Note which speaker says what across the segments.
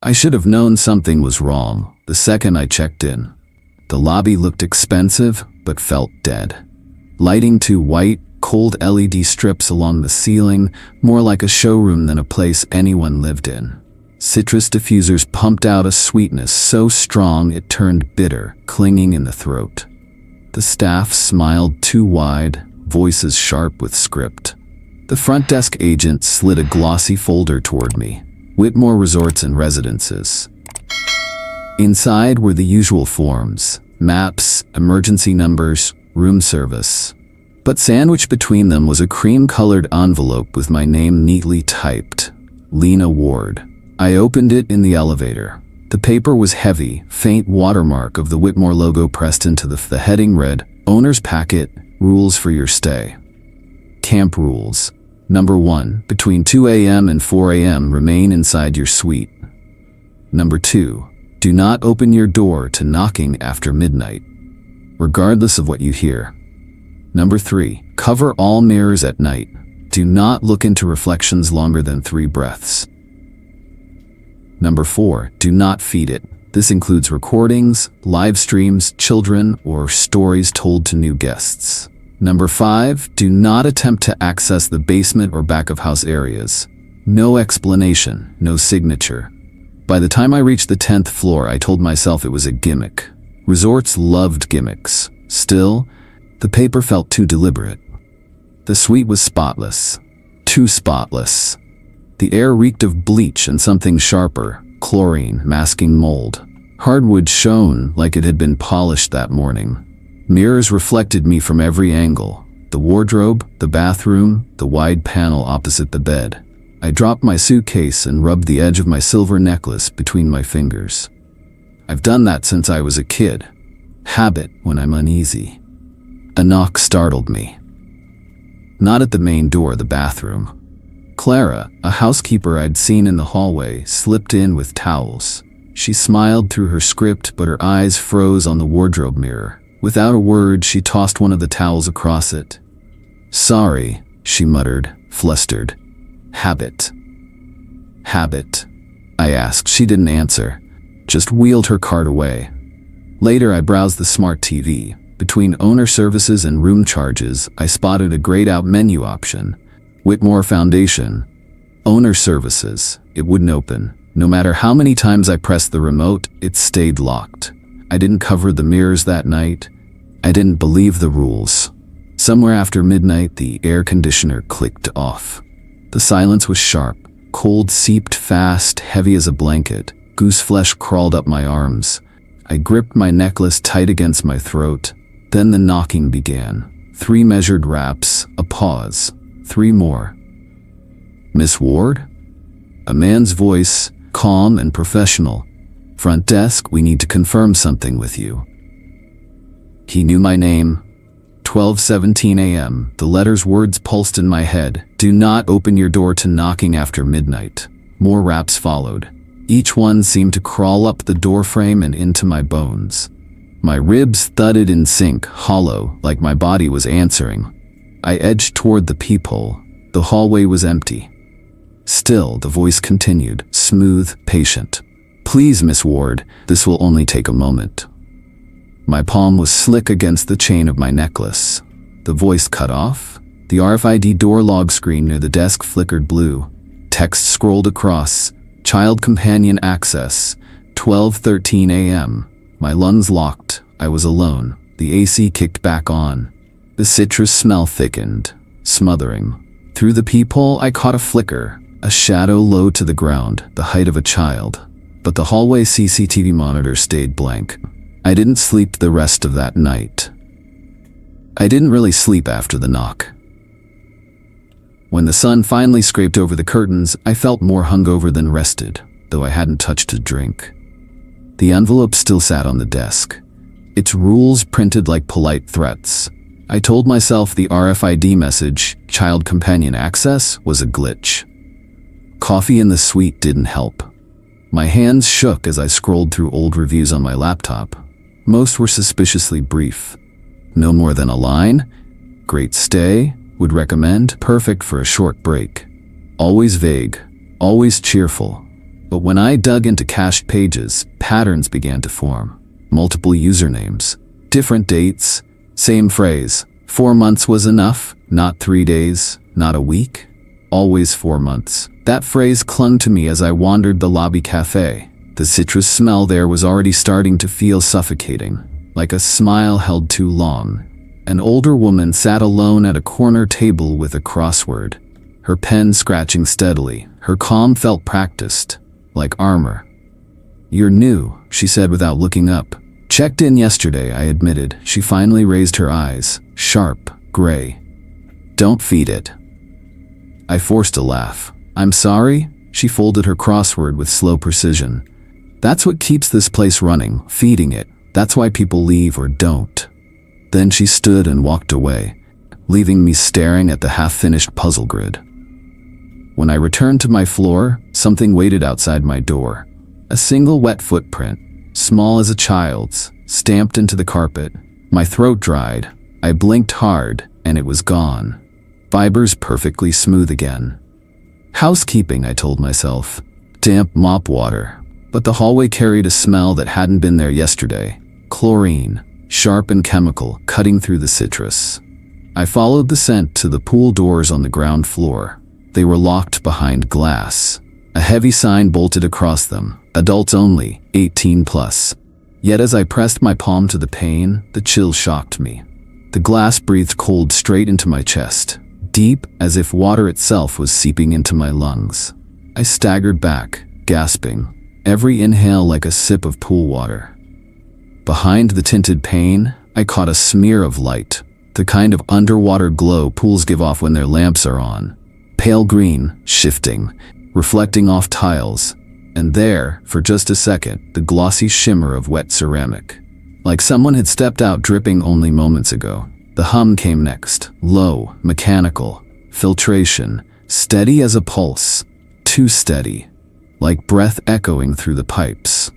Speaker 1: I should have known something was wrong the second I checked in. The lobby looked expensive, but felt dead. Lighting too white, cold LED strips along the ceiling, more like a showroom than a place anyone lived in. Citrus diffusers pumped out a sweetness so strong it turned bitter, clinging in the throat. The staff smiled too wide, voices sharp with script. The front desk agent slid a glossy folder toward me. Whitmore Resorts and Residences. Inside were the usual forms: maps, emergency numbers, room service. But sandwiched between them was a cream-colored envelope with my name neatly typed: Lena Ward. I opened it in the elevator. The paper was heavy, faint watermark of the Whitmore logo pressed into the heading read, Owner's Packet, Rules for Your Stay. Camp Rules. Number 1, between 2 a.m. and 4 a.m. remain inside your suite. Number 2, do not open your door to knocking after midnight, regardless of what you hear. Number 3, cover all mirrors at night. Do not look into reflections longer than 3 breaths. Number 4, do not feed it. This includes recordings, live streams, children, or stories told to new guests. Number 5, do not attempt to access the basement or back-of-house areas. No explanation, no signature. By the time I reached the 10th floor, I told myself it was a gimmick. Resorts loved gimmicks. Still, the paper felt too deliberate. The suite was spotless. Too spotless. The air reeked of bleach and something sharper, chlorine masking mold. Hardwood shone like it had been polished that morning. Mirrors reflected me from every angle: the wardrobe, the bathroom, the wide panel opposite the bed. I dropped my suitcase and rubbed the edge of my silver necklace between my fingers. I've done that since I was a kid. Habit when I'm uneasy. A knock startled me. Not at the main door, the bathroom. Clara, a housekeeper I'd seen in the hallway, slipped in with towels. She smiled through her script, but her eyes froze on the wardrobe mirror. Without a word, she tossed one of the towels across it. "Sorry," she muttered, flustered. "Habit." "Habit?" I asked. She didn't answer, just wheeled her cart away. Later, I browsed the smart TV. Between owner services and room charges, I spotted a grayed-out menu option. Whitmore Foundation. Owner services. It wouldn't open. No matter how many times I pressed the remote, it stayed locked. I didn't cover the mirrors that night. I didn't believe the rules. Somewhere after midnight, the air conditioner clicked off. The silence was sharp. Cold seeped fast, heavy as a blanket. Goose flesh crawled up my arms. I gripped my necklace tight against my throat. Then the knocking began. 3 measured raps, a pause. 3 more. "Miss Ward?" A man's voice, calm and professional. "Front desk, we need to confirm something with you." He knew my name. 12:17 a.m. The words pulsed in my head. "Do not open your door to knocking after midnight." More raps followed. Each one seemed to crawl up the doorframe and into my bones. My ribs thudded in sync, hollow, like my body was answering. I edged toward the peephole. The hallway was empty. Still, the voice continued, smooth, patient. "Please, Miss Ward, this will only take a moment." My palm was slick against the chain of my necklace. The voice cut off. The RFID door log screen near the desk flickered blue. Text scrolled across. Child companion access. 12:13 a.m. My lungs locked. I was alone. The AC kicked back on. The citrus smell thickened, smothering. Through the peephole, I caught a flicker, a shadow low to the ground, the height of a child. But the hallway CCTV monitor stayed blank. I didn't sleep the rest of that night. I didn't really sleep after the knock. When the sun finally scraped over the curtains, I felt more hungover than rested, though I hadn't touched a drink. The envelope still sat on the desk. Its rules printed like polite threats. I told myself the RFID message, child companion access, was a glitch. Coffee in the suite didn't help. My hands shook as I scrolled through old reviews on my laptop. Most were suspiciously brief. No more than a line. Great stay. Would recommend. Perfect for a short break. Always vague. Always cheerful. But when I dug into cached pages, patterns began to form. Multiple usernames, different dates, same phrase. 4 months was enough, not 3 days, not a week. Always 4 months. That phrase clung to me as I wandered the lobby cafe. The citrus smell there was already starting to feel suffocating, like a smile held too long. An older woman sat alone at a corner table with a crossword, her pen scratching steadily. Her calm felt practiced, like armor. "You're new," she said without looking up. "Checked in yesterday," I admitted. She finally raised her eyes, sharp, gray. "Don't feed it." I forced a laugh. "I'm sorry?" She folded her crossword with slow precision. "That's what keeps this place running, feeding it. That's why people leave or don't." Then she stood and walked away, leaving me staring at the half-finished puzzle grid. When I returned to my floor, something waited outside my door. A single wet footprint, small as a child's, stamped into the carpet. My throat dried. I blinked hard, and it was gone. Fibers perfectly smooth again. Housekeeping, I told myself. Damp mop water. But the hallway carried a smell that hadn't been there yesterday. Chlorine, sharp and chemical, cutting through the citrus. I followed the scent to the pool doors on the ground floor. They were locked behind glass. A heavy sign bolted across them. Adults only, 18 plus. Yet as I pressed my palm to the pane, the chill shocked me. The glass breathed cold straight into my chest, deep as if water itself was seeping into my lungs. I staggered back, gasping, every inhale like a sip of pool water. Behind the tinted pane, I caught a smear of light, the kind of underwater glow pools give off when their lamps are on. Pale green, shifting, reflecting off tiles, and there, for just a second, the glossy shimmer of wet ceramic. Like someone had stepped out dripping only moments ago. The hum came next, low, mechanical, filtration, steady as a pulse, too steady, like breath echoing through the pipes.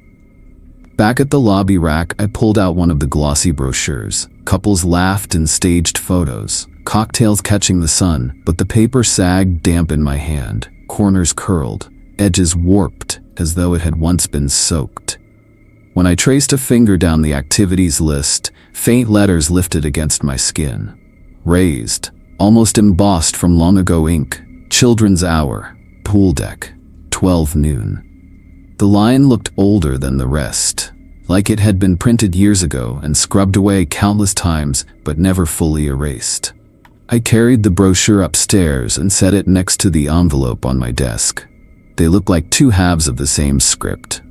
Speaker 1: Back at the lobby rack, I pulled out one of the glossy brochures. Couples laughed in staged photos, cocktails catching the sun, but the paper sagged damp in my hand, corners curled, edges warped as though it had once been soaked. When I traced a finger down the activities list, faint letters lifted against my skin. Raised, almost embossed from long ago ink, Children's Hour, Pool Deck, 12 noon. The line looked older than the rest, like it had been printed years ago and scrubbed away countless times but never fully erased. I carried the brochure upstairs and set it next to the envelope on my desk. They looked like two halves of the same script.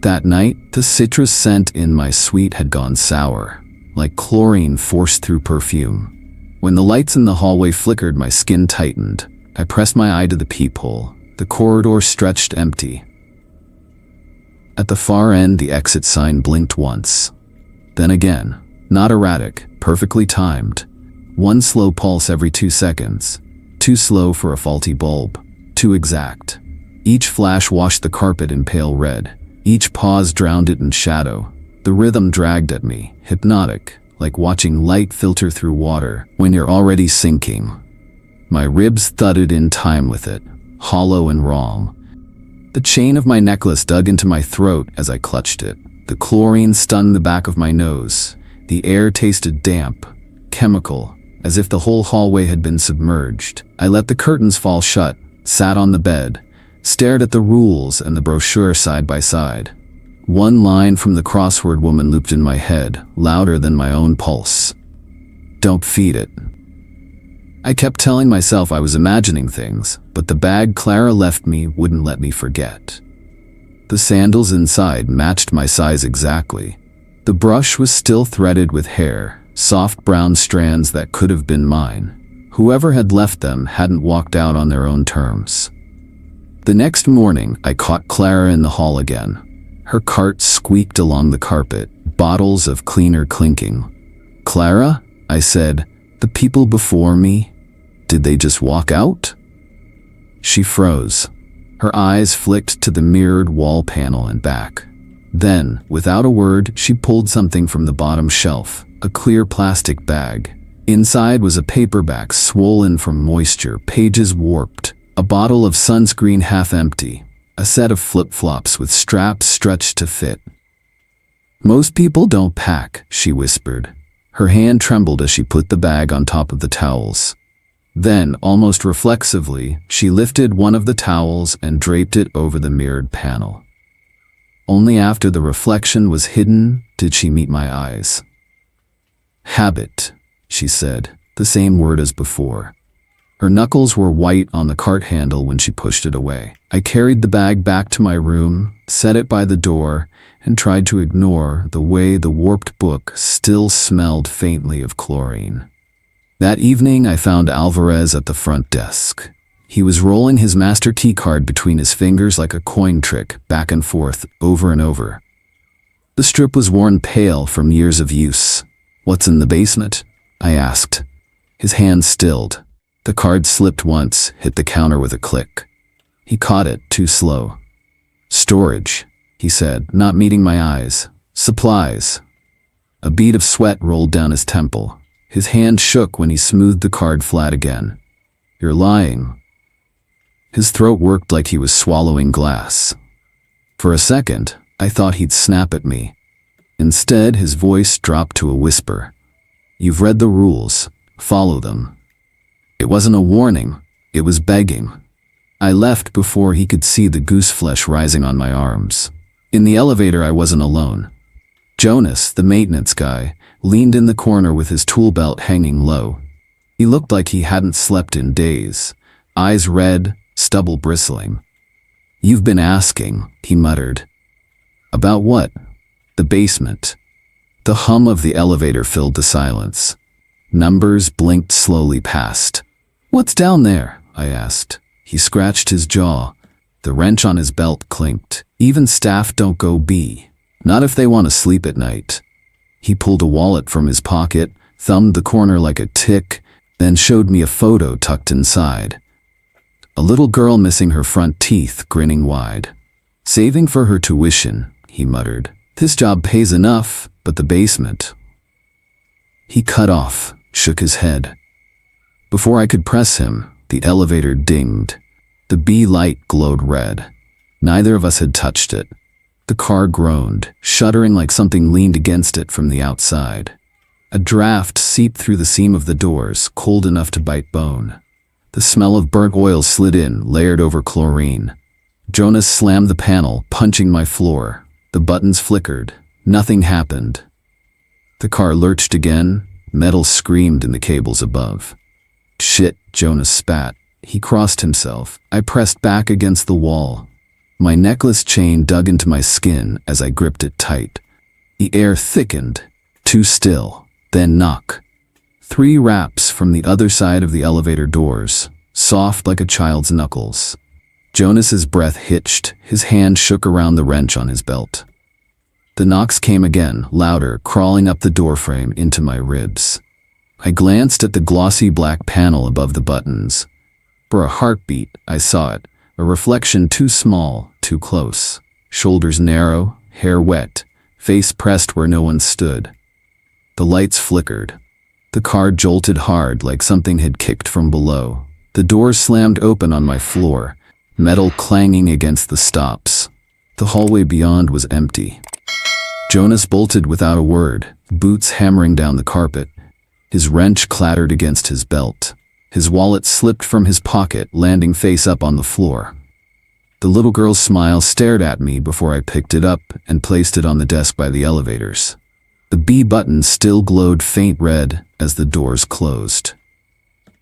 Speaker 1: That night, the citrus scent in my suite had gone sour, like chlorine forced through perfume. When the lights in the hallway flickered, my skin tightened. I pressed my eye to the peephole. The corridor stretched empty. At the far end, the exit sign blinked once. Then again, not erratic, perfectly timed. One slow pulse every 2 seconds. Too slow for a faulty bulb. Too exact. Each flash washed the carpet in pale red. Each pause drowned it in shadow. The rhythm dragged at me, hypnotic, like watching light filter through water when you're already sinking. My ribs thudded in time with it, hollow and wrong. The chain of my necklace dug into my throat as I clutched it. The chlorine stung the back of my nose. The air tasted damp, chemical, as if the whole hallway had been submerged. I let the curtains fall shut, sat on the bed, stared at the rules and the brochure side by side. One line from the crossword woman looped in my head, louder than my own pulse. "Don't feed it." I kept telling myself I was imagining things, but the bag Clara left me wouldn't let me forget. The sandals inside matched my size exactly. The brush was still threaded with hair, soft brown strands that could have been mine. Whoever had left them hadn't walked out on their own terms. The next morning, I caught Clara in the hall again. Her cart squeaked along the carpet, bottles of cleaner clinking. "Clara?" I said. "The people before me? Did they just walk out?" She froze. Her eyes flicked to the mirrored wall panel and back. Then, without a word, she pulled something from the bottom shelf, a clear plastic bag. Inside was a paperback swollen from moisture, pages warped, a bottle of sunscreen half empty. a set of flip-flops with straps stretched to fit. "Most people don't pack," she whispered. Her hand trembled as she put the bag on top of the towels. Then, almost reflexively, she lifted one of the towels and draped it over the mirrored panel. Only after the reflection was hidden did she meet my eyes. "Habit," she said, the same word as before. Her knuckles were white on the cart handle when she pushed it away. I carried the bag back to my room, set it by the door, and tried to ignore the way the warped book still smelled faintly of chlorine. That evening, I found Alvarez at the front desk. He was rolling his master key card between his fingers like a coin trick, back and forth, over and over. The strip was worn pale from years of use. "What's in the basement?" I asked. His hand stilled. The card slipped once, hit the counter with a click. He caught it, too slow. "Storage," he said, not meeting my eyes. "Supplies." A bead of sweat rolled down his temple. His hand shook when he smoothed the card flat again. "You're lying." His throat worked like he was swallowing glass. For a second, I thought he'd snap at me. Instead, his voice dropped to a whisper. "You've read the rules. Follow them." It wasn't a warning. It was begging. I left before he could see the goose flesh rising on my arms. In the elevator, I wasn't alone. Jonas, the maintenance guy, leaned in the corner with his tool belt hanging low. He looked like he hadn't slept in days, eyes red, stubble bristling. "You've been asking," he muttered. "About what?" "The basement." The hum of the elevator filled the silence. Numbers blinked slowly past. "What's down there?" I asked. He scratched his jaw. The wrench on his belt clinked. "Even staff don't go B. Not if they want to sleep at night." He pulled a wallet from his pocket, thumbed the corner like a tick, then showed me a photo tucked inside. A little girl missing her front teeth, grinning wide. "Saving for her tuition," he muttered. "This job pays enough, but the basement." He cut off, shook his head. Before I could press him, the elevator dinged. The B light glowed red. Neither of us had touched it. The car groaned, shuddering like something leaned against it from the outside. A draft seeped through the seam of the doors, cold enough to bite bone. The smell of burnt oil slid in, layered over chlorine. Jonas slammed the panel, punching my floor. The buttons flickered. Nothing happened. The car lurched again. Metal screamed in the cables above. "Shit," Jonas spat. He crossed himself. I pressed back against the wall. My necklace chain dug into my skin as I gripped it tight. The air thickened. Too still. Then knock. 3 raps from the other side of the elevator doors, soft like a child's knuckles. Jonas's breath hitched. His hand shook around the wrench on his belt. The knocks came again, louder, crawling up the doorframe into my ribs. I glanced at the glossy black panel above the buttons. For a heartbeat, I saw it, a reflection too small, too close. Shoulders narrow, hair wet, face pressed where no one stood. The lights flickered. The car jolted hard like something had kicked from below. The doors slammed open on my floor, metal clanging against the stops. The hallway beyond was empty. Jonas bolted without a word, boots hammering down the carpet. His wrench clattered against his belt. His wallet slipped from his pocket, landing face up on the floor. The little girl's smile stared at me before I picked it up and placed it on the desk by the elevators. The B button still glowed faint red as the doors closed.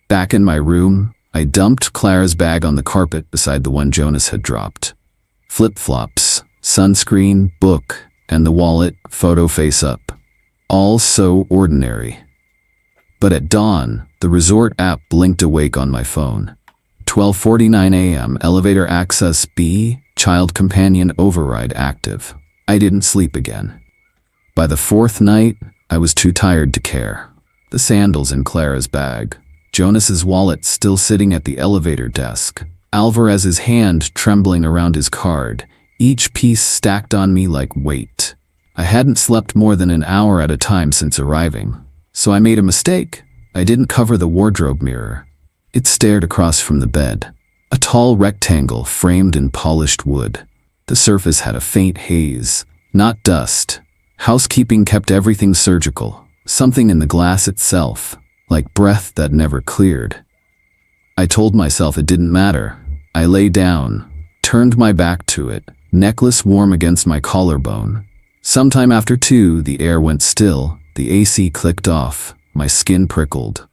Speaker 1: Back in my room, I dumped Clara's bag on the carpet beside the one Jonas had dropped. Flip-flops, sunscreen, book, and the wallet, photo face up. All so ordinary. But at dawn, the resort app blinked awake on my phone. 12:49 a.m. Elevator access B, child companion override active. I didn't sleep again. By the 4th night, I was too tired to care. The sandals in Clara's bag. Jonas's wallet still sitting at the elevator desk. Alvarez's hand trembling around his card. Each piece stacked on me like weight. I hadn't slept more than an hour at a time since arriving. So I made a mistake. I didn't cover the wardrobe mirror. It stared across from the bed. A tall rectangle framed in polished wood. The surface had a faint haze, not dust. Housekeeping kept everything surgical, something in the glass itself, like breath that never cleared. I told myself it didn't matter. I lay down, turned my back to it, necklace warm against my collarbone. Sometime after 2, the air went still, the AC clicked off, my skin prickled.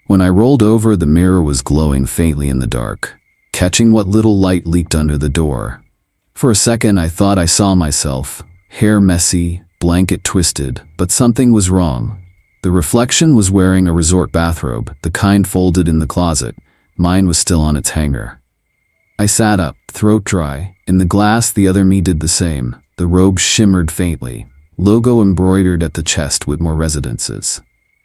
Speaker 1: When I rolled over, the mirror was glowing faintly in the dark, catching what little light leaked under the door. For a second I thought I saw myself, hair messy, blanket twisted, but something was wrong. The reflection was wearing a resort bathrobe, the kind folded in the closet. Mine was still on its hanger. I sat up, throat dry. In the glass, the other me did the same. The robe shimmered faintly, logo embroidered at the chest with more residences.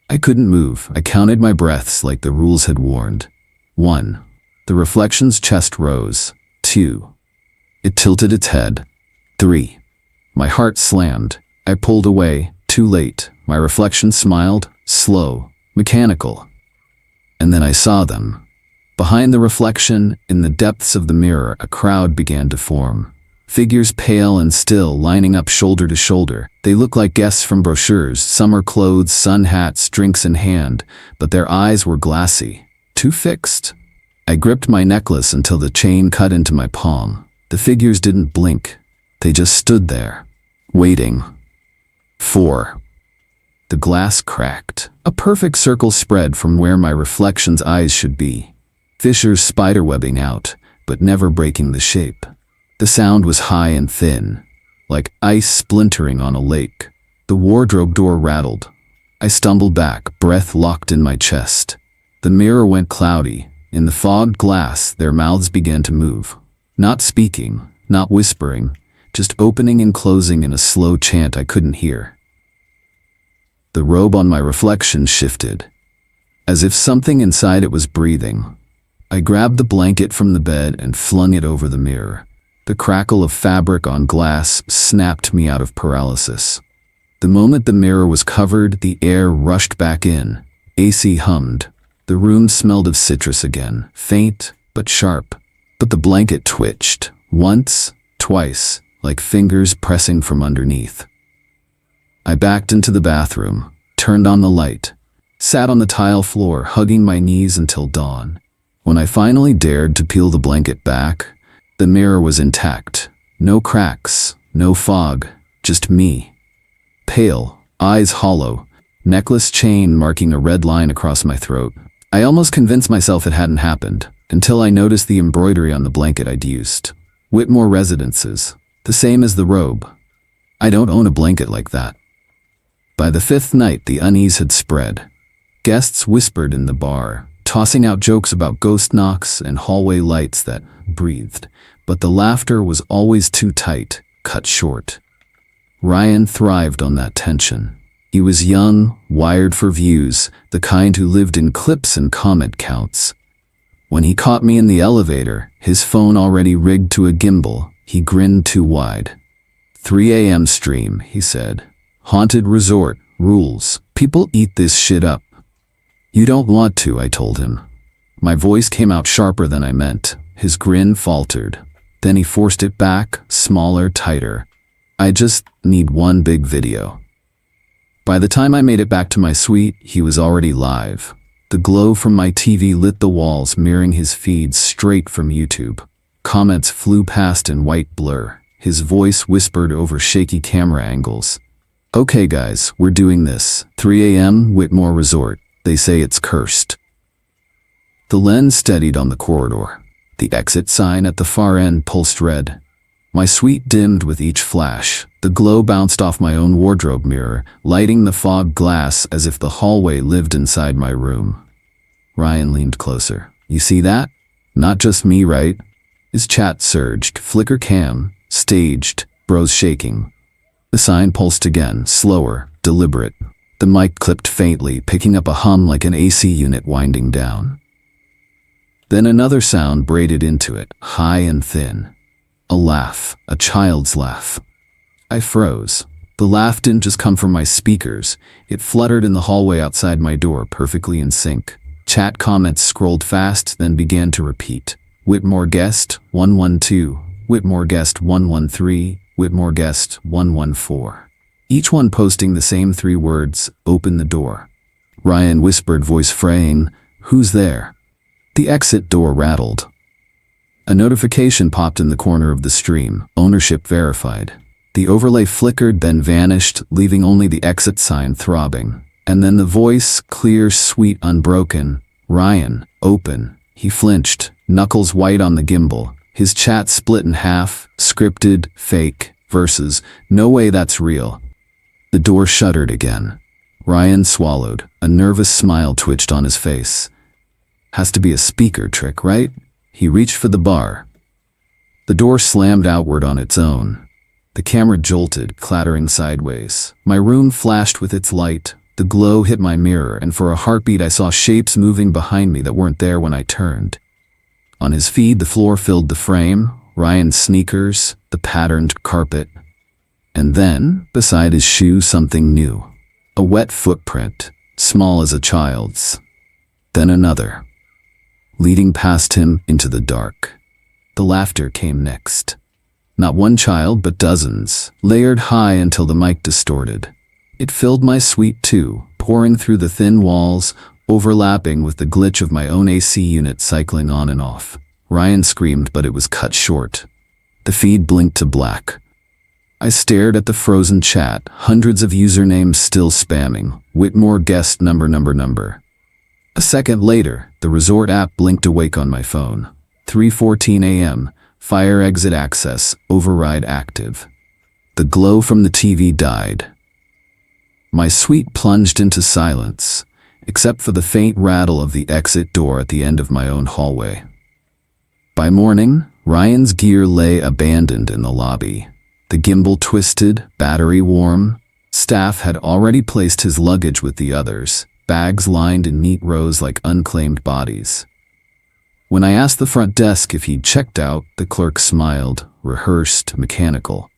Speaker 1: I couldn't move. I counted my breaths like the rules had warned. 1. The reflection's chest rose. 2. It tilted its head. 3. My heart slammed. I pulled away, too late. My reflection smiled, slow, mechanical. And then I saw them. Behind the reflection, in the depths of the mirror, a crowd began to form. Figures pale and still, lining up shoulder to shoulder. They looked like guests from brochures, summer clothes, sun hats, drinks in hand, but their eyes were glassy, too fixed. I gripped my necklace until the chain cut into my palm. The figures didn't blink. They just stood there, waiting. 4. The glass cracked. A perfect circle spread from where my reflection's eyes should be. Fissures spiderwebbing out, but never breaking the shape. The sound was high and thin, like ice splintering on a lake. The wardrobe door rattled. I stumbled back, breath locked in my chest. The mirror went cloudy. In the fogged glass, their mouths began to move. Not speaking, not whispering, just opening and closing in a slow chant I couldn't hear. The robe on my reflection shifted, as if something inside it was breathing. I grabbed the blanket from the bed and flung it over the mirror. The crackle of fabric on glass snapped me out of paralysis. The moment the mirror was covered, the air rushed back in. AC hummed. The room smelled of citrus again, faint but sharp. But the blanket twitched, once, twice, like fingers pressing from underneath. I backed into the bathroom, turned on the light, sat on the tile floor, hugging my knees until dawn. When I finally dared to peel the blanket back, the mirror was intact. No cracks, no fog, just me. Pale, eyes hollow, necklace chain marking a red line across my throat. I almost convinced myself it hadn't happened, until I noticed the embroidery on the blanket I'd used. Whitmore Residences, the same as the robe. I don't own a blanket like that. By the 5th night, the unease had spread. Guests whispered in the bar, tossing out jokes about ghost knocks and hallway lights that breathed, but the laughter was always too tight, cut short. Ryan thrived on that tension. He was young, wired for views, the kind who lived in clips and comment counts. When he caught me in the elevator, his phone already rigged to a gimbal, he grinned too wide. 3 a.m. stream, he said. Haunted resort, rules. People eat this shit up. You don't want to, I told him. My voice came out sharper than I meant. His grin faltered. Then he forced it back, smaller, tighter. I just need one big video. By the time I made it back to my suite, he was already live. The glow from my TV lit the walls, mirroring his feed straight from YouTube. Comments flew past in white blur. His voice whispered over shaky camera angles. Okay guys, we're doing this. 3 a.m. Whitmore Resort. They say it's cursed. The lens steadied on the corridor. The exit sign at the far end pulsed red. My suite dimmed with each flash. The glow bounced off my own wardrobe mirror, lighting the fogged glass as if the hallway lived inside my room. Ryan leaned closer. You see that? Not just me, right? His chat surged, flicker cam, staged, bros shaking. The sign pulsed again, slower, deliberate. The mic clipped faintly, picking up a hum like an AC unit winding down. Then another sound braided into it, high and thin. A laugh, a child's laugh. I froze. The laugh didn't just come from my speakers. It fluttered in the hallway outside my door, perfectly in sync. Chat comments scrolled fast, then began to repeat. Whitmore guest 112, Whitmore guest 113, Whitmore guest 114. Each one posting the same 3 words, open the door. Ryan whispered, voice fraying, who's there? The exit door rattled. A notification popped in the corner of the stream, ownership verified. The overlay flickered, then vanished, leaving only the exit sign throbbing. And then the voice, clear, sweet, unbroken, Ryan, open. He flinched, knuckles white on the gimbal. His chat split in half, scripted, fake, versus, no way that's real. The door shuttered again. Ryan swallowed. A nervous smile twitched on his face. Has to be a speaker trick, right? He reached for the bar. The door slammed outward on its own. The camera jolted, clattering sideways. My room flashed with its light. The glow hit my mirror, and for a heartbeat I saw shapes moving behind me that weren't there when I turned. On his feed, the floor filled the frame, Ryan's sneakers, the patterned carpet. And then, beside his shoe, something new. A wet footprint, small as a child's. Then another, leading past him into the dark. The laughter came next. Not one child, but dozens, layered high until the mic distorted. It filled my suite too, pouring through the thin walls, overlapping with the glitch of my own AC unit cycling on and off. Ryan screamed, but it was cut short. The feed blinked to black. I stared at the frozen chat, hundreds of usernames still spamming, Whitmore guest number. A second later, the resort app blinked awake on my phone. 3:14 a.m., fire exit access, override active. The glow from the TV died. My suite plunged into silence, except for the faint rattle of the exit door at the end of my own hallway. By morning, Ryan's gear lay abandoned in the lobby. The gimbal twisted, battery warm. Staff had already placed his luggage with the others, bags lined in neat rows like unclaimed bodies. When I asked the front desk if he'd checked out, the clerk smiled, rehearsed, mechanical.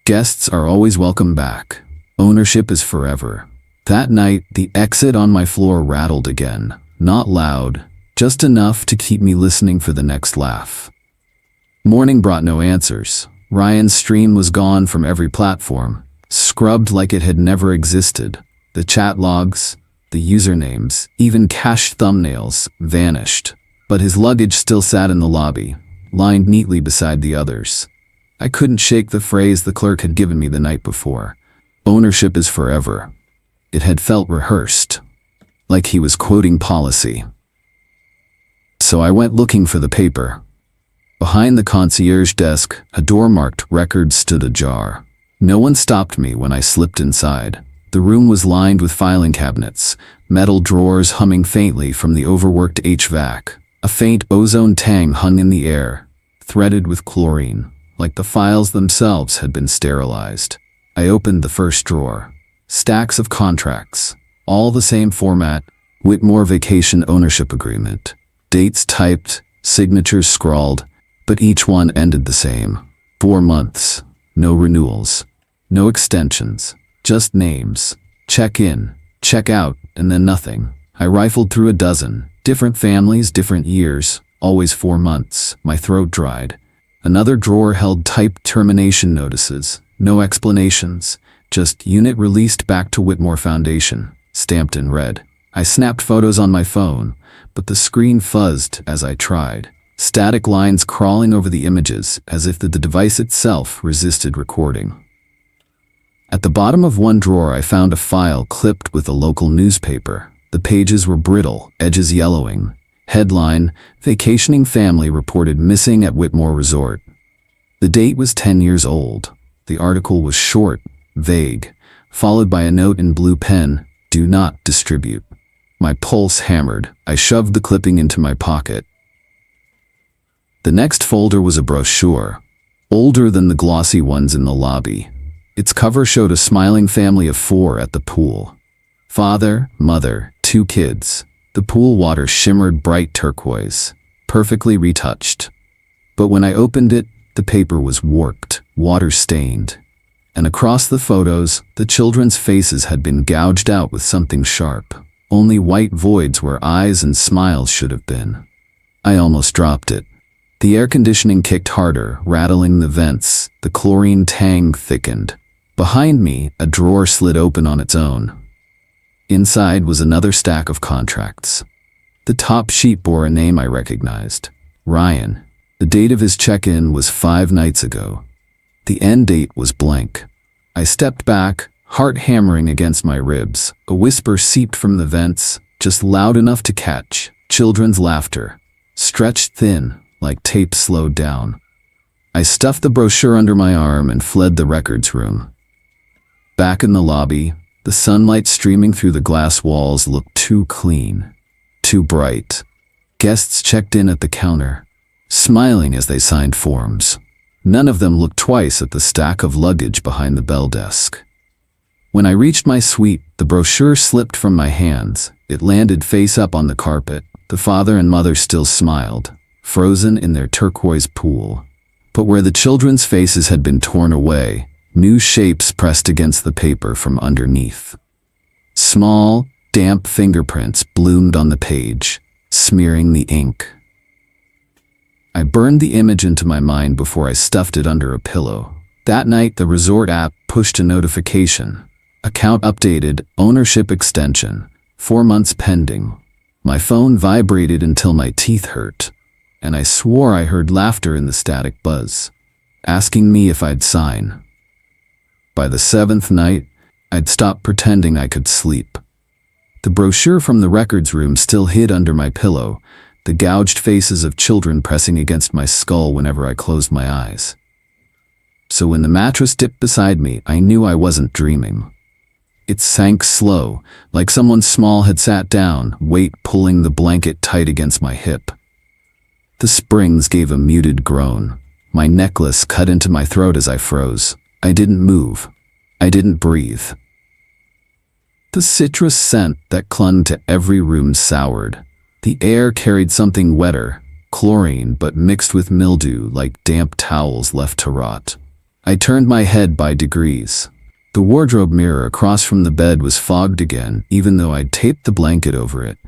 Speaker 1: Guests are always welcome back. Ownership is forever. That night, the exit on my floor rattled again. Not loud, just enough to keep me listening for the next laugh. Morning brought no answers. Ryan's stream was gone from every platform, scrubbed like it had never existed. The chat logs, the usernames, even cached thumbnails, vanished. But his luggage still sat in the lobby, lined neatly beside the others. I couldn't shake the phrase the clerk had given me the night before. Ownership is forever. It had felt rehearsed, like he was quoting policy. So I went looking for the paper. Behind the concierge desk, a door marked records stood ajar. No one stopped me when I slipped inside. The room was lined with filing cabinets, metal drawers humming faintly from the overworked HVAC. A faint ozone tang hung in the air, threaded with chlorine, like the files themselves had been sterilized. I opened the first drawer. Stacks of contracts, all the same format, Whitmore Vacation Ownership Agreement. Dates typed, signatures scrawled, but each one ended the same. 4 months, no renewals, no extensions, just names. Check in, check out, and then nothing. I rifled through a dozen, different families, different years, always 4 months. My throat dried. Another drawer held typed termination notices, no explanations, just unit released back to Whitmore Foundation, stamped in red. I snapped photos on my phone, but the screen fuzzed as I tried. Static lines crawling over the images as if the device itself resisted recording. At the bottom of one drawer I found a file clipped with a local newspaper. The pages were brittle, edges yellowing. Headline, Vacationing Family Reported Missing at Whitmore Resort. The date was 10 years old. The article was short, vague, followed by a note in blue pen, do not distribute. My pulse hammered. I shoved the clipping into my pocket. The next folder was a brochure, older than the glossy ones in the lobby. Its cover showed a smiling family of 4 at the pool. Father, mother, 2 kids. The pool water shimmered bright turquoise, perfectly retouched. But when I opened it, the paper was warped, water-stained. And across the photos, the children's faces had been gouged out with something sharp. Only white voids where eyes and smiles should have been. I almost dropped it. The air conditioning kicked harder, rattling the vents. The chlorine tang thickened. Behind me, a drawer slid open on its own. Inside was another stack of contracts. The top sheet bore a name I recognized. Ryan. The date of his check-in was 5 nights ago. The end date was blank. I stepped back, heart hammering against my ribs. A whisper seeped from the vents, just loud enough to catch. Children's laughter. Stretched thin, like tape slowed down. I stuffed the brochure under my arm and fled the records room. Back in the lobby, the sunlight streaming through the glass walls looked too clean, too bright. Guests checked in at the counter, smiling as they signed forms. None of them looked twice at the stack of luggage behind the bell desk. When I reached my suite, the brochure slipped from my hands. It landed face up on the carpet. The father and mother still smiled, frozen in their turquoise pool. But where the children's faces had been torn away, new shapes pressed against the paper from underneath. Small, damp fingerprints bloomed on the page, smearing the ink. I burned the image into my mind before I stuffed it under a pillow. That night, the resort app pushed a notification. Account updated, ownership extension, 4 months pending. My phone vibrated until my teeth hurt, and I swore I heard laughter in the static buzz, asking me if I'd sign. By the 7th night, I'd stopped pretending I could sleep. The brochure from the records room still hid under my pillow, the gouged faces of children pressing against my skull whenever I closed my eyes. So when the mattress dipped beside me, I knew I wasn't dreaming. It sank slow, like someone small had sat down, weight pulling the blanket tight against my hip. The springs gave a muted groan. My necklace cut into my throat as I froze. I didn't move. I didn't breathe. The citrus scent that clung to every room soured. The air carried something wetter, chlorine, but mixed with mildew like damp towels left to rot. I turned my head by degrees. The wardrobe mirror across from the bed was fogged again, even though I'd taped the blanket over it.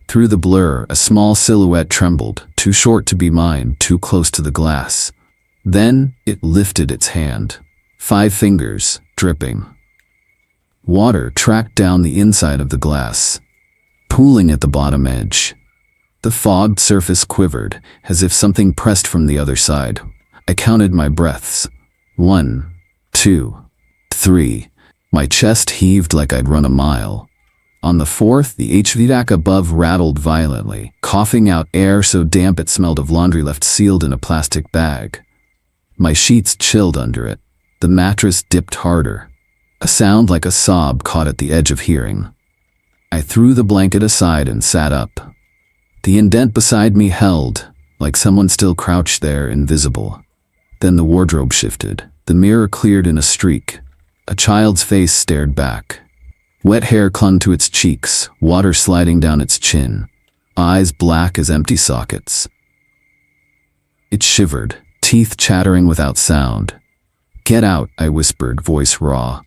Speaker 1: Through the blur, a small silhouette trembled, too short to be mine, too close to the glass. Then it lifted its hand. 5 fingers, dripping. Water tracked down the inside of the glass, pooling at the bottom edge. The fogged surface quivered, as if something pressed from the other side. I counted my breaths. 1, 2, 3. My chest heaved like I'd run a mile. On the 4th, the HVAC above rattled violently, coughing out air so damp it smelled of laundry left sealed in a plastic bag. My sheets chilled under it. The mattress dipped harder. A sound like a sob caught at the edge of hearing. I threw the blanket aside and sat up. The indent beside me held, like someone still crouched there, invisible. Then the wardrobe shifted. The mirror cleared in a streak. A child's face stared back. Wet hair clung to its cheeks, water sliding down its chin, eyes black as empty sockets. It shivered, teeth chattering without sound. "Get out," I whispered, voice raw.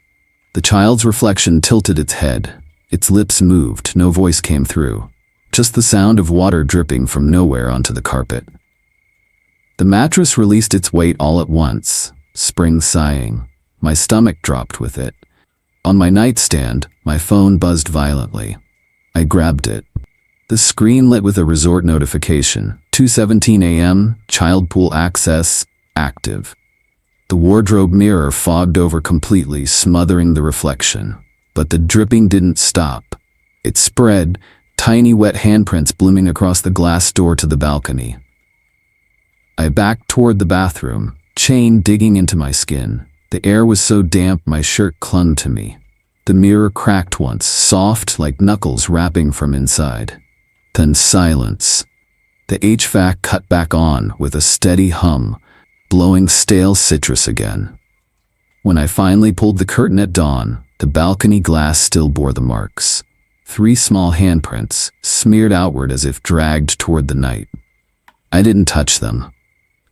Speaker 1: The child's reflection tilted its head. Its lips moved, no voice came through. Just the sound of water dripping from nowhere onto the carpet. The mattress released its weight all at once, spring sighing. My stomach dropped with it. On my nightstand, my phone buzzed violently. I grabbed it. The screen lit with a resort notification. 2:17 a.m., child pool access, active. The wardrobe mirror fogged over completely, smothering the reflection. But the dripping didn't stop. It spread, tiny wet handprints blooming across the glass door to the balcony. I backed toward the bathroom, chain digging into my skin. The air was so damp my shirt clung to me. The mirror cracked once, soft like knuckles wrapping from inside. Then silence. The HVAC cut back on with a steady hum, blowing stale citrus again. When I finally pulled the curtain at dawn, the balcony glass still bore the marks. 3 small handprints, smeared outward as if dragged toward the night. I didn't touch them.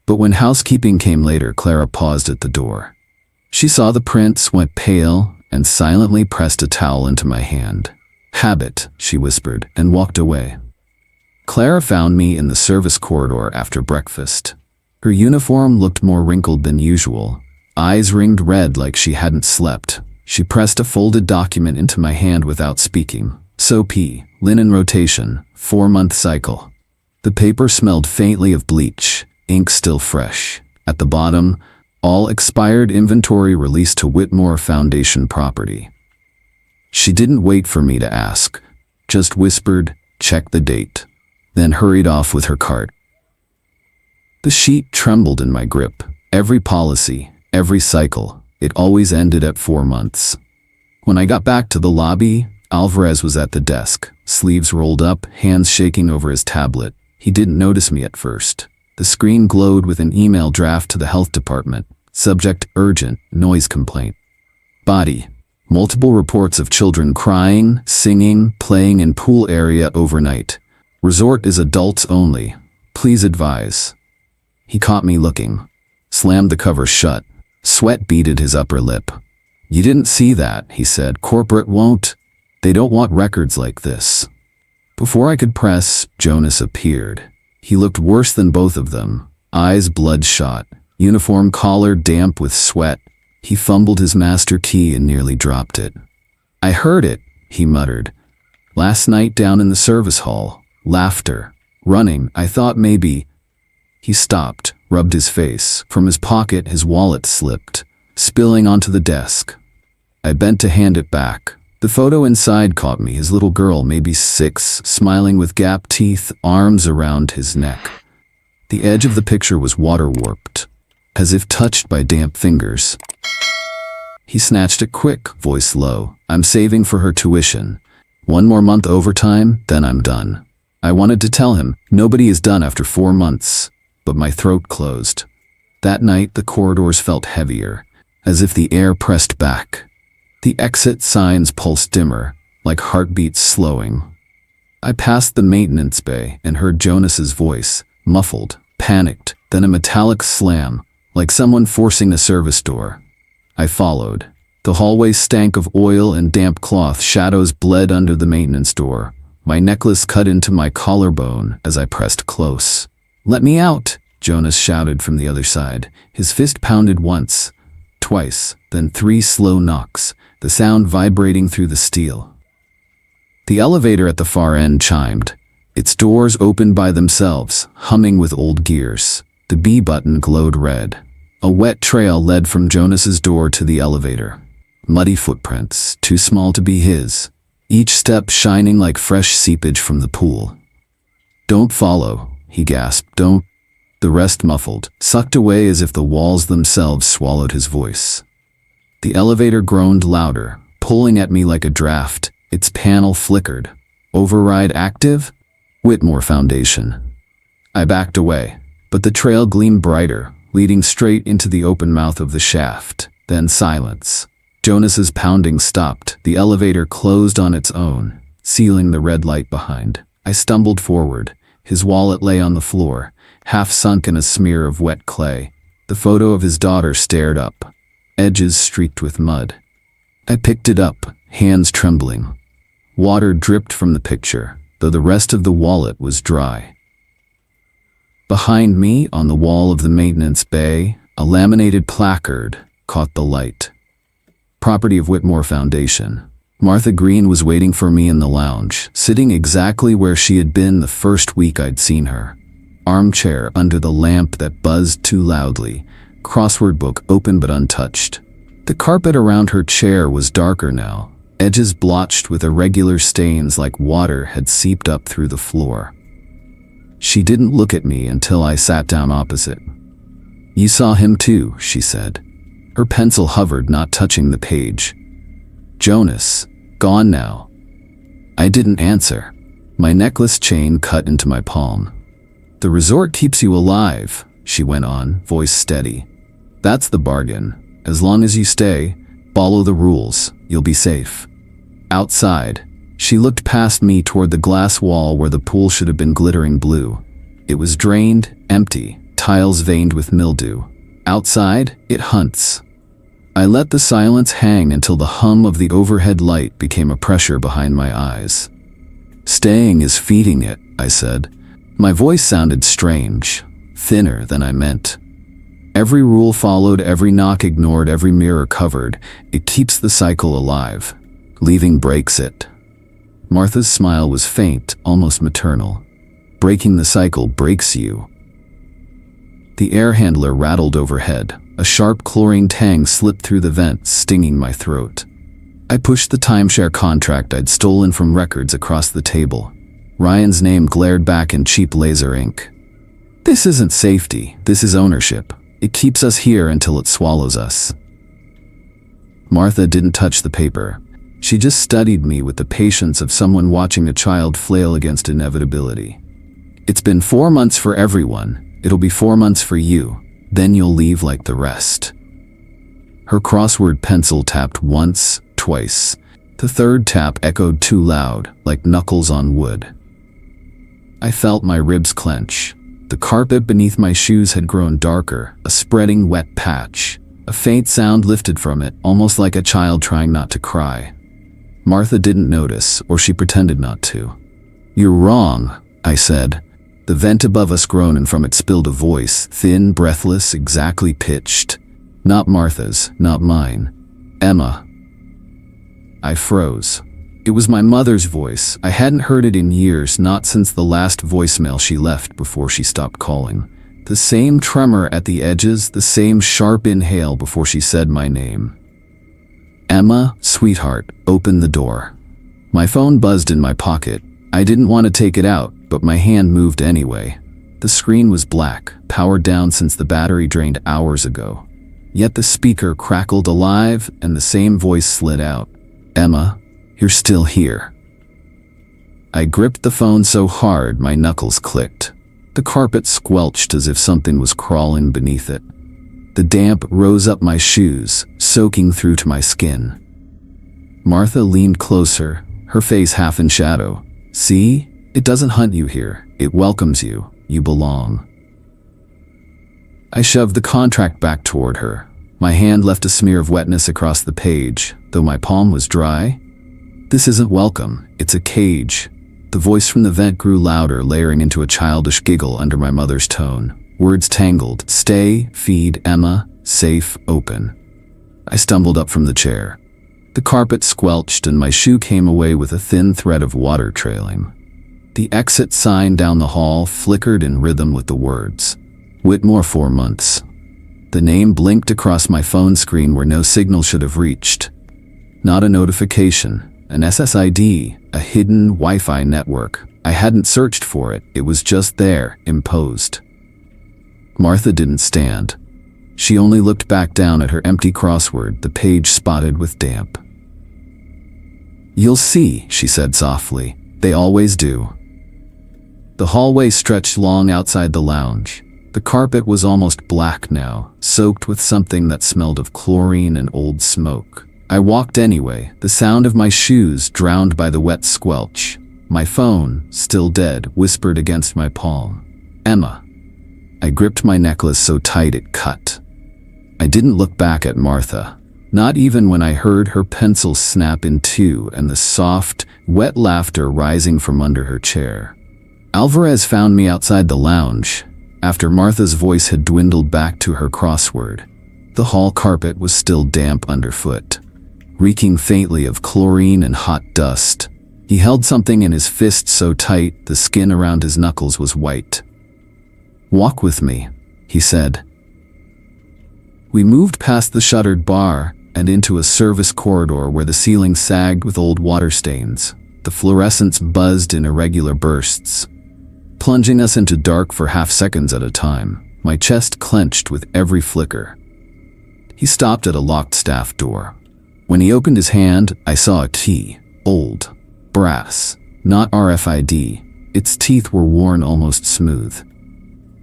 Speaker 1: But when housekeeping came later, Clara paused at the door. She saw the prints, went pale, and silently pressed a towel into my hand. "Habit," she whispered, and walked away. Clara found me in the service corridor after breakfast. Her uniform looked more wrinkled than usual, eyes ringed red like she hadn't slept. She pressed a folded document into my hand without speaking. So linen rotation, 4-month cycle. The paper smelled faintly of bleach, ink still fresh. At the bottom, all expired inventory released to Whitmore Foundation property. She didn't wait for me to ask, just whispered, "Check the date," then hurried off with her cart. The sheet trembled in my grip. Every policy, every cycle, it always ended at 4 months. When I got back to the lobby, Alvarez was at the desk, sleeves rolled up, hands shaking over his tablet. He didn't notice me at first. The screen glowed with an email draft to the health department. Subject: urgent, noise complaint. Body: multiple reports of children crying, singing, playing in pool area overnight. Resort is adults only. Please advise. He caught me looking. Slammed the cover shut. Sweat beaded his upper lip. "You didn't see that," he said. "Corporate won't. They don't want records like this." Before I could press, Jonas appeared. He looked worse than both of them. Eyes bloodshot. Uniform collar damp with sweat. He fumbled his master key and nearly dropped it. "I heard it," he muttered. "Last night down in the service hall. Laughter. Running. I thought maybe—" He stopped, rubbed his face. From his pocket, his wallet slipped, spilling onto the desk. I bent to hand it back. The photo inside caught me, his little girl, maybe 6, smiling with gap teeth, arms around his neck. The edge of the picture was water-warped, as if touched by damp fingers. He snatched it quick, voice low. "I'm saving for her tuition. 1 more month overtime, then I'm done." I wanted to tell him, nobody is done after 4 months, but my throat closed. That night, the corridors felt heavier, as if the air pressed back. The exit signs pulsed dimmer, like heartbeats slowing. I passed the maintenance bay and heard Jonas's voice, muffled, panicked, then a metallic slam, like someone forcing a service door. I followed. The hallway stank of oil and damp cloth. Shadows bled under the maintenance door. My necklace cut into my collarbone as I pressed close. "Let me out!" Jonas shouted from the other side. His fist pounded once, twice, then 3 slow knocks, the sound vibrating through the steel. The elevator at the far end chimed. Its doors opened by themselves, humming with old gears. The B button glowed red. A wet trail led from Jonas's door to the elevator. Muddy footprints, too small to be his, each step shining like fresh seepage from the pool. "Don't follow," he gasped. "Don't." The rest muffled, sucked away as if the walls themselves swallowed his voice. The elevator groaned louder, pulling at me like a draft. Its panel flickered. "Override active? Whitmore Foundation." I backed away, but the trail gleamed brighter, leading straight into the open mouth of the shaft. Then silence. Jonas's pounding stopped. The elevator closed on its own, sealing the red light behind. I stumbled forward. His wallet lay on the floor, half sunk in a smear of wet clay. The photo of his daughter stared up, edges streaked with mud. I picked it up, hands trembling. Water dripped from the picture, though the rest of the wallet was dry. Behind me, on the wall of the maintenance bay, a laminated placard caught the light. "Property of Whitmore Foundation." Martha Green was waiting for me in the lounge, sitting exactly where she had been the first week I'd seen her. Armchair under the lamp that buzzed too loudly, crossword book open but untouched. The carpet around her chair was darker now, edges blotched with irregular stains like water had seeped up through the floor. She didn't look at me until I sat down opposite. "You saw him too," she said. Her pencil hovered, not touching the page. "Jonas, gone now." I didn't answer. My necklace chain cut into my palm. "The resort keeps you alive," she went on, voice steady. "That's the bargain. As long as you stay, follow the rules, you'll be safe." Outside, she looked past me toward the glass wall where the pool should have been glittering blue. It was drained, empty, tiles veined with mildew. Outside, it hunts. I let the silence hang until the hum of the overhead light became a pressure behind my eyes. "Staying is feeding it," I said. My voice sounded strange, thinner than I meant. Every rule followed, every knock ignored, every mirror covered. It keeps the cycle alive. Leaving breaks it. Martha's smile was faint, almost maternal. Breaking the cycle breaks you. The air handler rattled overhead. A sharp chlorine tang slipped through the vent, stinging my throat. I pushed the timeshare contract I'd stolen from records across the table. Ryan's name glared back in cheap laser ink. This isn't safety, this is ownership. It keeps us here until it swallows us. Martha didn't touch the paper. She just studied me with the patience of someone watching a child flail against inevitability. It's been 4 months for everyone. It'll be 4 months for you. Then you'll leave like the rest. Her crossword pencil tapped once, twice. The third tap echoed too loud, like knuckles on wood. I felt my ribs clench. The carpet beneath my shoes had grown darker, a spreading wet patch. A faint sound lifted from it, almost like a child trying not to cry. Martha didn't notice, or she pretended not to. "You're wrong," I said. The vent above us groaned, and from it spilled a voice, thin, breathless, exactly pitched. Not Martha's, not mine. "Emma." I froze. It was my mother's voice. I hadn't heard it in years, not since the last voicemail she left before she stopped calling. The same tremor at the edges, the same sharp inhale before she said my name. "Emma, sweetheart, open the door." My phone buzzed in my pocket. I didn't want to take it out, but my hand moved anyway. The screen was black, powered down since the battery drained hours ago. Yet the speaker crackled alive, and the same voice slid out. "Emma, you're still here." I gripped the phone so hard my knuckles clicked. The carpet squelched as if something was crawling beneath it. The damp rose up my shoes, soaking through to my skin. Martha leaned closer, her face half in shadow. "See? It doesn't hunt you here. It welcomes you. You belong." I shoved the contract back toward her. My hand left a smear of wetness across the page, though my palm was dry. "This isn't welcome. It's a cage." The voice from the vent grew louder, layering into a childish giggle under my mother's tone. Words tangled. "Stay, feed, Emma, safe, open." I stumbled up from the chair. The carpet squelched and my shoe came away with a thin thread of water trailing. The exit sign down the hall flickered in rhythm with the words. "Whitmore 4 months." The name blinked across my phone screen where no signal should have reached. Not a notification, an SSID, a hidden Wi-Fi network. I hadn't searched for it, it was just there, imposed. Martha didn't stand. She only looked back down at her empty crossword, the page spotted with damp. "You'll see," she said softly. "They always do." The hallway stretched long outside the lounge. The carpet was almost black now, soaked with something that smelled of chlorine and old smoke. I walked anyway, the sound of my shoes drowned by the wet squelch. My phone, still dead, whispered against my palm. "Emma." I gripped my necklace so tight it cut. I didn't look back at Martha, not even when I heard her pencil snap in two and the soft, wet laughter rising from under her chair. Alvarez found me outside the lounge, after Martha's voice had dwindled back to her crossword. The hall carpet was still damp underfoot, reeking faintly of chlorine and hot dust. He held something in his fist so tight the skin around his knuckles was white. "Walk with me," he said. We moved past the shuttered bar and into a service corridor where the ceiling sagged with old water stains. The fluorescents buzzed in irregular bursts, plunging us into dark for half seconds at a time. My chest clenched with every flicker. He stopped at a locked staff door. When he opened his hand, I saw a key, old, brass, not RFID. Its teeth were worn almost smooth.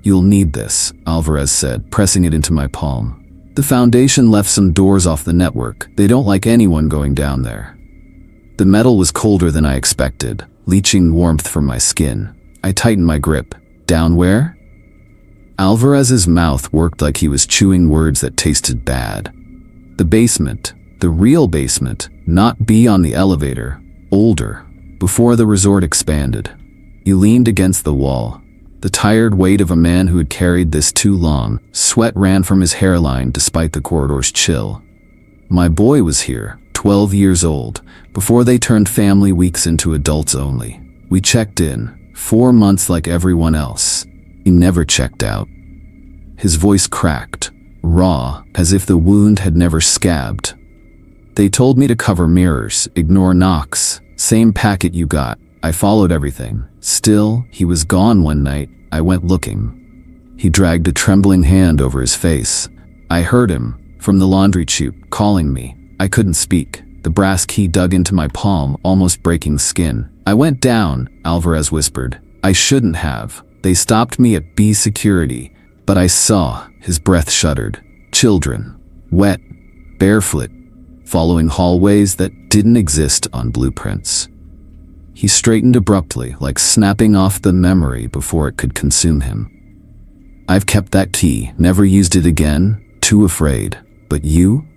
Speaker 1: "You'll need this," Alvarez said, pressing it into my palm. "The Foundation left some doors off the network. They don't like anyone going down there." The metal was colder than I expected, leaching warmth from my skin. I tightened my grip. "Down where?" Alvarez's mouth worked like he was chewing words that tasted bad. "The basement. The real basement, not B on the elevator. Older, before the resort expanded." He leaned against the wall. The tired weight of a man who had carried this too long. Sweat ran from his hairline despite the corridor's chill. My boy was here, 12 years old, before they turned family weeks into adults only. We checked in, 4 months like everyone else. He never checked out. His voice cracked, raw, as if the wound had never scabbed. They told me to cover mirrors, ignore knocks. Same packet you got. I followed everything. Still, he was gone one night. I went looking. He dragged a trembling hand over his face. I heard him, from the laundry chute, calling me. I couldn't speak. The brass key dug into my palm, almost breaking skin. I went down, Alvarez whispered. I shouldn't have. They stopped me at B security. But I saw, his breath shuddered. Children. Wet. Barefoot. Following hallways that didn't exist on blueprints. He straightened abruptly, like snapping off the memory before it could consume him. I've kept that key, never used it again, too afraid. But you?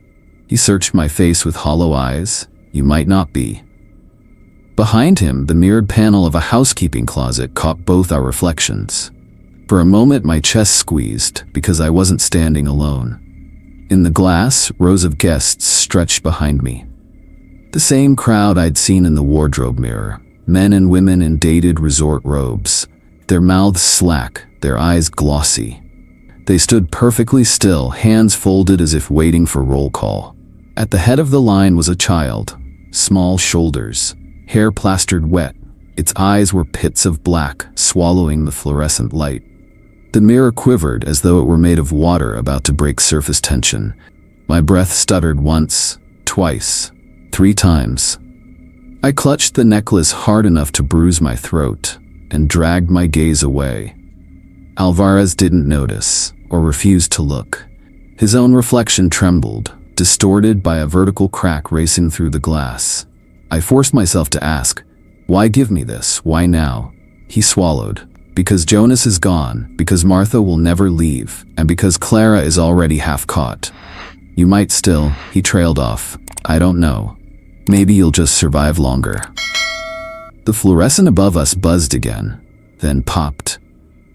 Speaker 1: He searched my face with hollow eyes. You might not be. Behind him, the mirrored panel of a housekeeping closet caught both our reflections. For a moment, my chest squeezed, because I wasn't standing alone. In the glass, rows of guests stretched behind me. The same crowd I'd seen in the wardrobe mirror. Men and women in dated resort robes. Their mouths slack, their eyes glossy. They stood perfectly still, hands folded as if waiting for roll call. At the head of the line was a child. Small shoulders, hair plastered wet. Its eyes were pits of black, swallowing the fluorescent light. The mirror quivered as though it were made of water about to break surface tension. My breath stuttered once, twice, 3 times. I clutched the necklace hard enough to bruise my throat and dragged my gaze away. Alvarez didn't notice or refused to look. His own reflection trembled, distorted by a vertical crack racing through the glass. I forced myself to ask, why give me this? Why now? He swallowed. Because Jonas is gone, because Martha will never leave, and because Clara is already half caught. You might still, he trailed off. I don't know. Maybe you'll just survive longer. The fluorescent above us buzzed again, then popped.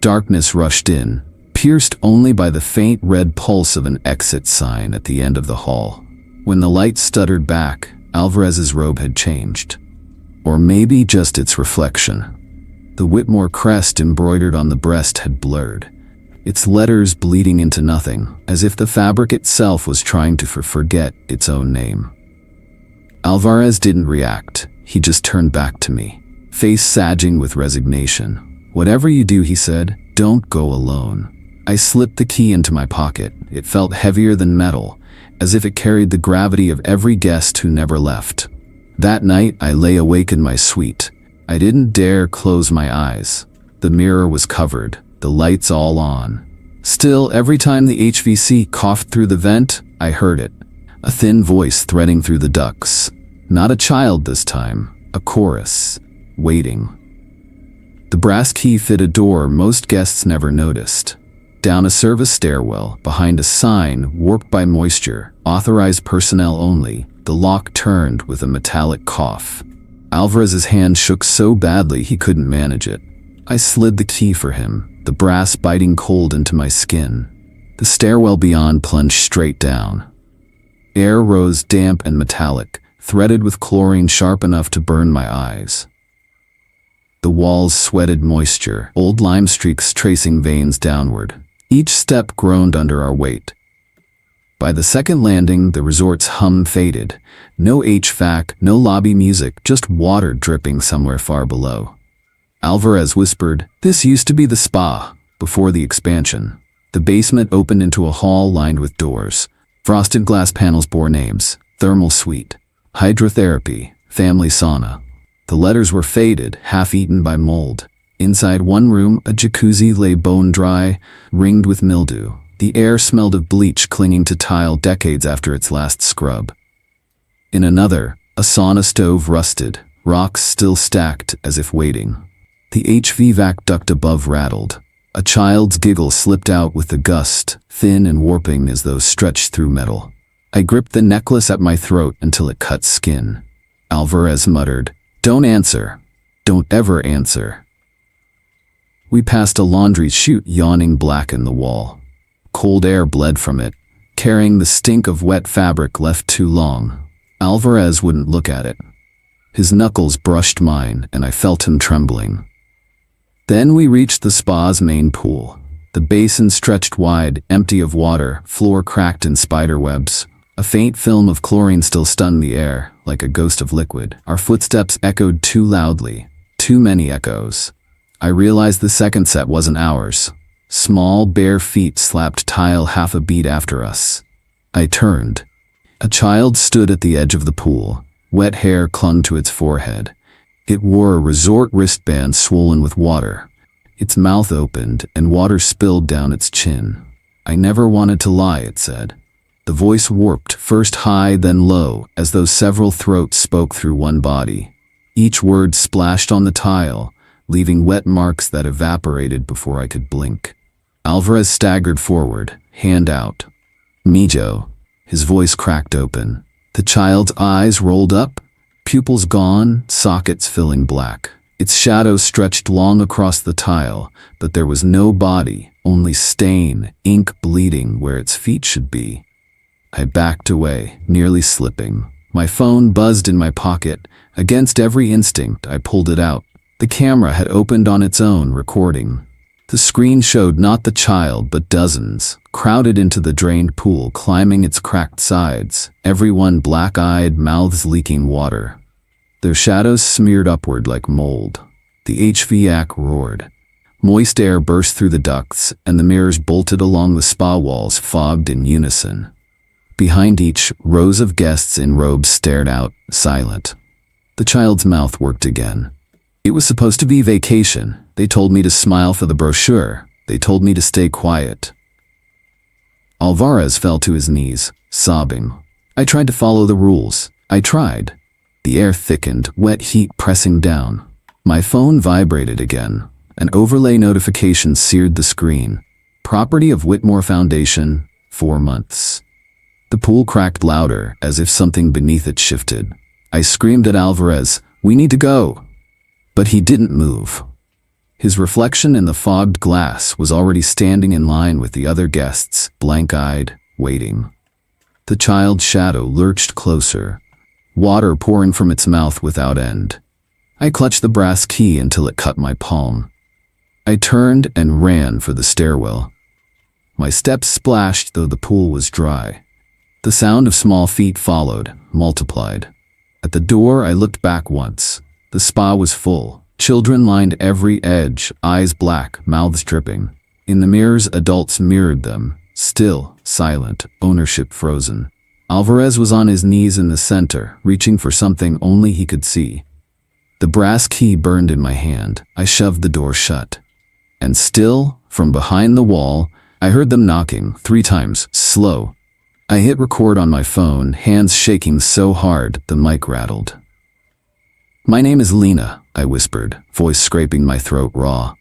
Speaker 1: Darkness rushed in, pierced only by the faint red pulse of an exit sign at the end of the hall. When the light stuttered back, Alvarez's robe had changed. Or maybe just its reflection. The Whitmore crest embroidered on the breast had blurred, its letters bleeding into nothing, as if the fabric itself was trying to forget its own name. Alvarez didn't react. He just turned back to me, face sagging with resignation. Whatever you do, he said, don't go alone. I slipped the key into my pocket. It felt heavier than metal, as if it carried the gravity of every guest who never left. That night, I lay awake in my suite. I didn't dare close my eyes. The mirror was covered, the lights all on. Still, every time the HVC coughed through the vent, I heard it. A thin voice threading through the ducts. Not a child this time, a chorus, waiting. The brass key fit a door most guests never noticed. Down a service stairwell, behind a sign warped by moisture, authorized personnel only, the lock turned with a metallic cough. Alvarez's hand shook so badly he couldn't manage it. I slid the key for him, the brass biting cold into my skin. The stairwell beyond plunged straight down. Air rose damp and metallic, threaded with chlorine sharp enough to burn my eyes. The walls sweated moisture, old lime streaks tracing veins downward. Each step groaned under our weight. By the second landing, the resort's hum faded. No HVAC, no lobby music, just water dripping somewhere far below. Alvarez whispered, "This used to be the spa, before the expansion." The basement opened into a hall lined with doors. Frosted glass panels bore names: Thermal Suite, Hydrotherapy, Family Sauna. The letters were faded, half-eaten by mold. Inside one room, a jacuzzi lay bone-dry, ringed with mildew. The air smelled of bleach clinging to tile decades after its last scrub. In another, a sauna stove rusted, rocks still stacked as if waiting. The HVAC duct above rattled. A child's giggle slipped out with the gust, thin and warping as though stretched through metal. I gripped the necklace at my throat until it cut skin. Alvarez muttered, "Don't answer. Don't ever answer." We passed a laundry chute yawning black in the wall. Cold air bled from it, carrying the stink of wet fabric left too long. Alvarez wouldn't look at it. His knuckles brushed mine, and I felt him trembling. Then we reached the spa's main pool. The basin stretched wide, empty of water, floor cracked in spider webs. A faint film of chlorine still stunned the air, like a ghost of liquid. Our footsteps echoed too loudly, too many echoes. I realized the second set wasn't ours. Small, bare feet slapped tile half a beat after us. I turned. A child stood at the edge of the pool. Wet hair clung to its forehead. It wore a resort wristband swollen with water. Its mouth opened, and water spilled down its chin. "I never wanted to lie," it said. The voice warped, first high, then low, as though several throats spoke through one body. Each word splashed on the tile, leaving wet marks that evaporated before I could blink. Alvarez staggered forward, hand out. "Mijo." His voice cracked open. The child's eyes rolled up, pupils gone, sockets filling black. Its shadow stretched long across the tile, but there was no body, only stain, ink bleeding where its feet should be. I backed away, nearly slipping. My phone buzzed in my pocket. Against every instinct, I pulled it out. The camera had opened on its own, recording. The screen showed not the child, but dozens, crowded into the drained pool, climbing its cracked sides, everyone black-eyed, mouths leaking water. Their shadows smeared upward like mold. The HVAC roared. Moist air burst through the ducts, and the mirrors bolted along the spa walls fogged in unison. Behind each, rows of guests in robes stared out, silent. The child's mouth worked again. It was supposed to be vacation. They told me to smile for the brochure. They told me to stay quiet. Alvarez fell to his knees, sobbing. I tried to follow the rules. I tried. The air thickened, wet heat pressing down. My phone vibrated again. An overlay notification seared the screen. Property of Whitmore Foundation, 4 months. The pool cracked louder, as if something beneath it shifted. I screamed at Alvarez, "We need to go!" But he didn't move. His reflection in the fogged glass was already standing in line with the other guests, blank-eyed, waiting. The child's shadow lurched closer, water pouring from its mouth without end. I clutched the brass key until it cut my palm. I turned and ran for the stairwell. My steps splashed, though the pool was dry. The sound of small feet followed, multiplied. At the door, I looked back once. The spa was full. Children lined every edge, eyes black, mouths dripping. In the mirrors, adults mirrored them, still, silent, ownership frozen. Alvarez was on his knees in the center, reaching for something only he could see. The brass key burned in my hand. I shoved the door shut. And still, from behind the wall, I heard them knocking, 3 times, slow. I hit record on my phone, hands shaking so hard the mic rattled. "My name is Lena," I whispered, voice scraping my throat raw.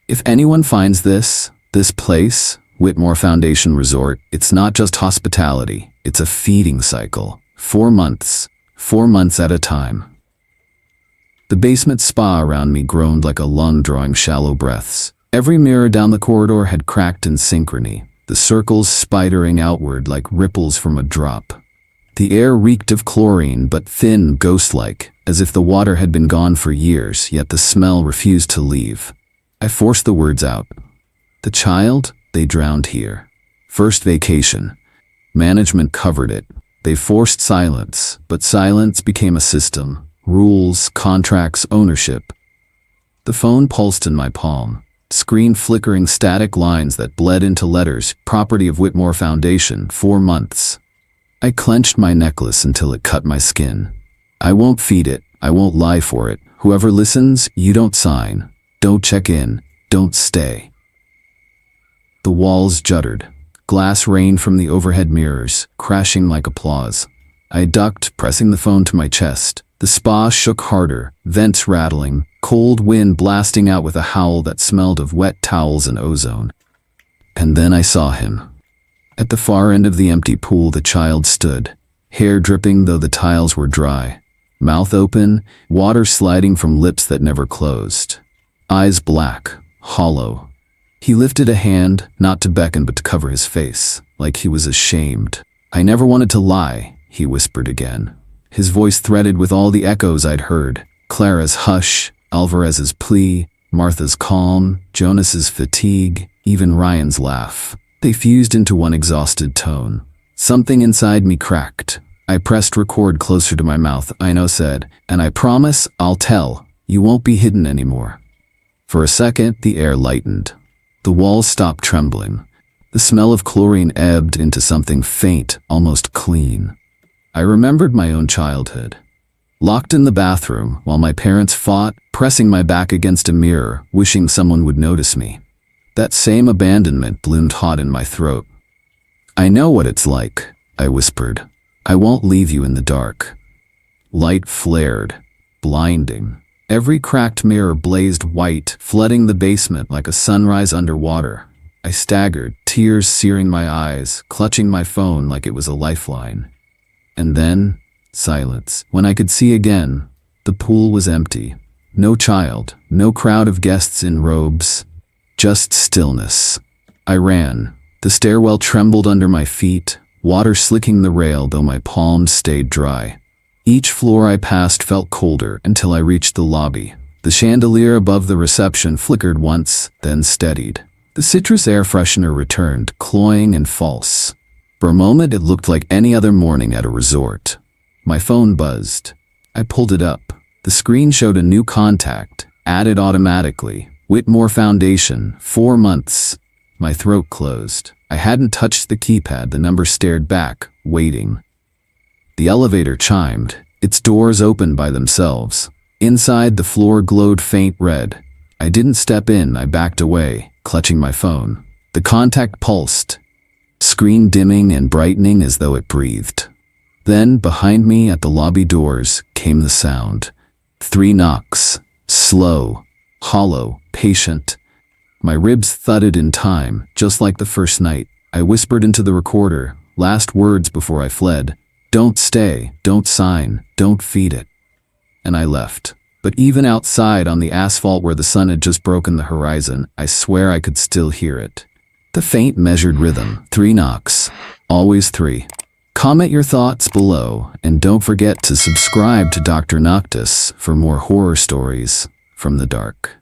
Speaker 1: "If anyone finds this place, Whitmore Foundation Resort, it's not just hospitality, it's a feeding cycle. 4 months. 4 months at a time." The basement spa around me groaned like a lung drawing shallow breaths. Every mirror down the corridor had cracked in synchrony, the circles spidering outward like ripples from a drop. The air reeked of chlorine, but thin, ghost-like, as if the water had been gone for years, yet the smell refused to leave. I forced the words out. "The child, they drowned here. First vacation. Management covered it. They forced silence, but silence became a system. Rules, contracts, ownership." The phone pulsed in my palm. Screen flickering static lines that bled into letters, property of Whitmore Foundation, 4 months. I clenched my necklace until it cut my skin. "I won't feed it. I won't lie for it. Whoever listens, you don't sign. Don't check in. Don't stay." The walls juddered. Glass rained from the overhead mirrors, crashing like applause. I ducked, pressing the phone to my chest. The spa shook harder, vents rattling, cold wind blasting out with a howl that smelled of wet towels and ozone. And then I saw him. At the far end of the empty pool, the child stood, hair dripping though the tiles were dry. Mouth open, water sliding from lips that never closed. Eyes black, hollow. He lifted a hand, not to beckon but to cover his face, like he was ashamed. "I never wanted to lie," he whispered again. His voice threaded with all the echoes I'd heard. Clara's hush, Alvarez's plea, Martha's calm, Jonas's fatigue, even Ryan's laugh. They fused into one exhausted tone. Something inside me cracked. I pressed record closer to my mouth. Ino said, "And I promise I'll tell. You won't be hidden anymore." For a second, the air lightened. The walls stopped trembling. The smell of chlorine ebbed into something faint, almost clean. I remembered my own childhood. Locked in the bathroom while my parents fought, pressing my back against a mirror, wishing someone would notice me. That same abandonment loomed hot in my throat. "I know what it's like," I whispered. "I won't leave you in the dark." Light flared, blinding. Every cracked mirror blazed white, flooding the basement like a sunrise underwater. I staggered, tears searing my eyes, clutching my phone like it was a lifeline. And then, silence. When I could see again, the pool was empty. No child, no crowd of guests in robes, just stillness. I ran. The stairwell trembled under my feet, water slicking the rail though my palms stayed dry. Each floor I passed felt colder until I reached the lobby. The chandelier above the reception flickered once, then steadied. The citrus air freshener returned, cloying and false. For a moment it looked like any other morning at a resort. My phone buzzed. I pulled it up. The screen showed a new contact, added automatically. Whitmore Foundation, 4 months. My throat closed. I hadn't touched the keypad. The number stared back, waiting. The elevator chimed. Its doors opened by themselves. Inside, the floor glowed faint red. I didn't step in. I backed away, clutching my phone. The contact pulsed, screen dimming and brightening as though it breathed. Then, behind me at the lobby doors, came the sound. 3 knocks. Slow, hollow, patient. My ribs thudded in time, just like the first night. I whispered into the recorder, last words before I fled. "Don't stay, don't sign, don't feed it." And I left. But even outside on the asphalt where the sun had just broken the horizon, I swear I could still hear it. The faint measured rhythm, 3 knocks, always 3. Comment your thoughts below, and don't forget to subscribe to Dr. Noctis for more horror stories from the dark.